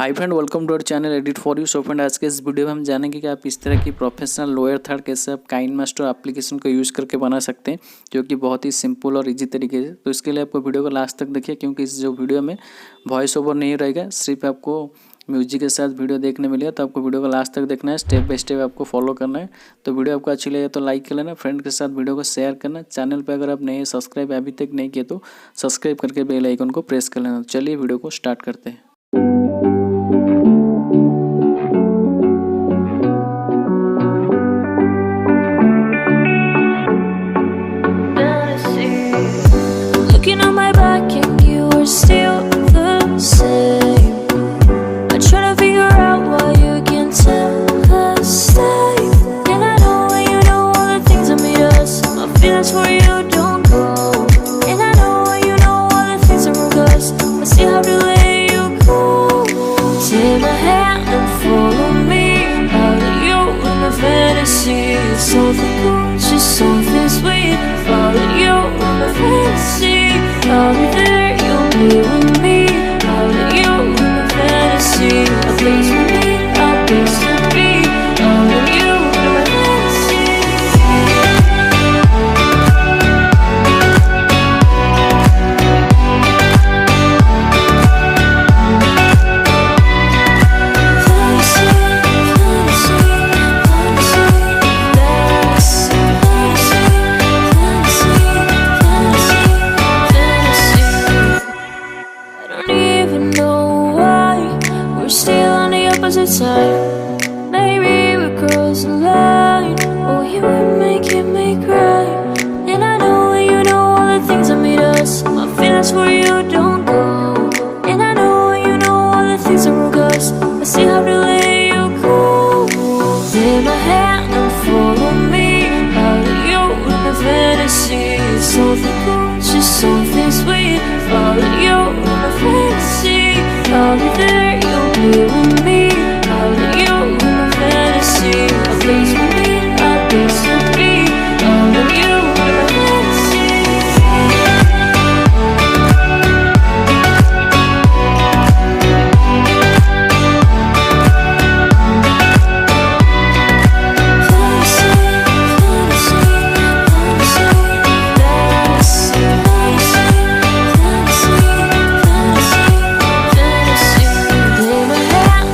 Hi friend, welcome to our channel edit for you. So friend, आज के इस video में हम जानेंगे कि आप इस तरह की प्रोफेशनल लोअर थर्ड कैसे आप काइनमास्टर एप्लीकेशन को यूज़ करके बना सकते हैं, जो कि बहुत ही सिंपल और इजी तरीके से। तो इसके लिए आपको वीडियो को लास्ट तक देखिए, क्योंकि इस जो वीडियो में वॉइस ओवर नहीं रहेगा, सिर्फ आपको म्यूजिक के साथ वीडियो देखने मिलेगा। तो आपको वीडियो को लास्ट तक देखना है, स्टेप बाय स्टेप आपको फॉलो करना है। तो वीडियो आपको अच्छी लगे तो लाइक कर लेना, फ्रेंड के साथ वीडियो को शेयर करना। चैनल पर अगर आप नए सब्सक्राइब अभी तक नहीं किए तो सब्सक्राइब करके बेल आइकन को प्रेस कर लेना। चलिए वीडियो को स्टार्ट करते हैं। Looking on my back and you are still the same. I try to figure out why you can't tell the same. And I know all the things that made us. My feelings for you don't go. And I know all the things that broke us. I still have to let you go. Take my hand and follow me out of you in my fantasy. Something cool, just something sweet. Follow you in my fantasy. I'll be there, you'll be with me. Out of you in my fantasy. A place for me, a place to be. Out of you in my fantasy. Side. Maybe we cross the line. Oh, you were making me cry. And I know all the things that made us. My feelings for you don't go. And I know all the things that broke us. I still have to let you go. Take my hand and follow me out of you in my fantasy. Something cool, just something sweet. Follow you in my fantasy. I'll be there, you'll be with me. Out of you in my fantasy. A place for me, a place to be. Out of you in my fantasy. Take my hand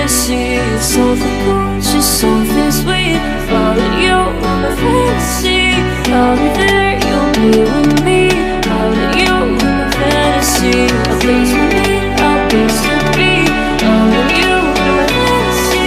fantasy, something conscious, something sweet. About you in my fantasy, I'll be there, you'll be with me. About you in my fantasy, a place for me, a place to be. About you in my fantasy.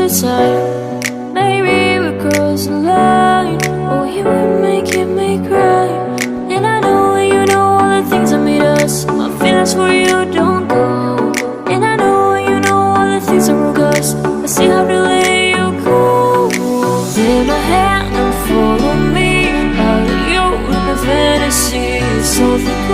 Side. Maybe we cross the line. Oh, you were making me cry. And I know you know all the things that made us. My feelings for you don't go. And I know you know all the things that broke us. I see how to let you go. Take my hand and follow me. Out of you in the fantasy, something